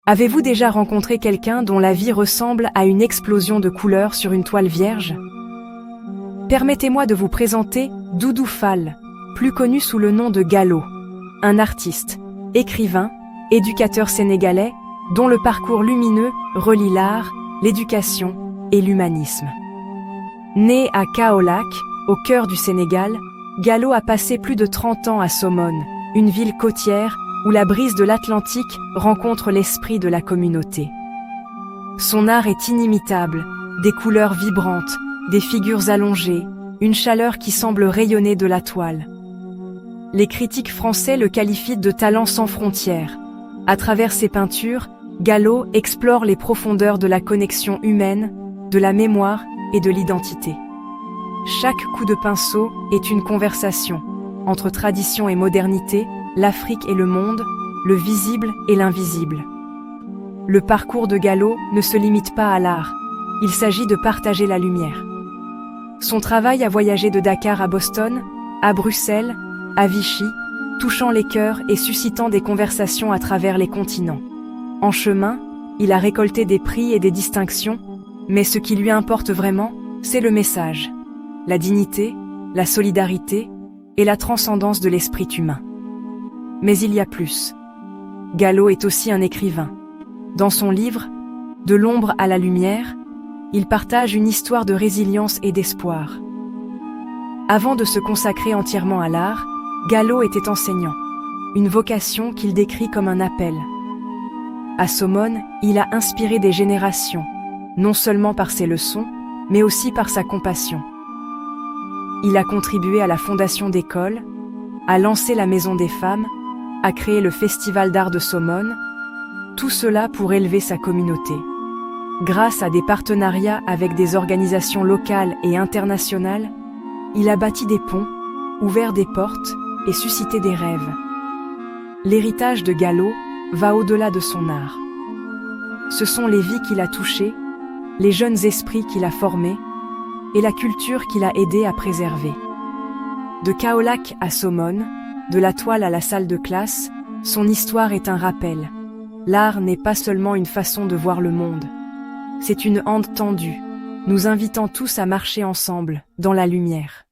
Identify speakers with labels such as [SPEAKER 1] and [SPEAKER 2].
[SPEAKER 1] Avez-vous déjà rencontré quelqu'un dont la vie ressemble à une explosion de couleurs sur une toile vierge? Permettez-moi de vous présenter Doudou Fall, plus connu sous le nom de Gallo, un artiste, écrivain, éducateur sénégalais, dont le parcours lumineux relie l'art, l'éducation et l'humanisme. Né à Kaolack, au cœur du Sénégal, Gallo a passé plus de 30 ans à Somone, une ville côtière où la brise de l'Atlantique rencontre l'esprit de la communauté. Son art est inimitable, des couleurs vibrantes, des figures allongées, une chaleur qui semble rayonner de la toile. Les critiques français le qualifient de talent sans frontières. À travers ses peintures, Gallo explore les profondeurs de la connexion humaine, de la mémoire et de l'identité. Chaque coup de pinceau est une conversation entre tradition et modernité, l'Afrique et le monde, le visible et l'invisible. Le parcours de Gallo ne se limite pas à l'art, il s'agit de partager la lumière. Son travail a voyagé de Dakar à Boston, à Bruxelles, à Vichy, touchant les cœurs et suscitant des conversations à travers les continents. En chemin, il a récolté des prix et des distinctions, mais ce qui lui importe vraiment, c'est le message, la dignité, la solidarité et la transcendance de l'esprit humain. Mais il y a plus. Gallo est aussi un écrivain. Dans son livre « De l'ombre à la lumière », il partage une histoire de résilience et d'espoir. Avant de se consacrer entièrement à l'art, Gallo était enseignant, une vocation qu'il décrit comme un appel. À Somone, il a inspiré des générations, non seulement par ses leçons, mais aussi par sa compassion. Il a contribué à la fondation d'écoles, a lancé la Maison des Femmes, a créé le Festival d'art de Somone, tout cela pour élever sa communauté. Grâce à des partenariats avec des organisations locales et internationales, il a bâti des ponts, ouvert des portes et suscité des rêves. L'héritage de Gallo va au-delà de son art. Ce sont les vies qu'il a touchées, les jeunes esprits qu'il a formés et la culture qu'il a aidé à préserver. De Kaolack à Somone, de la toile à la salle de classe, son histoire est un rappel. L'art n'est pas seulement une façon de voir le monde. C'est une hand tendue, nous invitant tous à marcher ensemble, dans la lumière.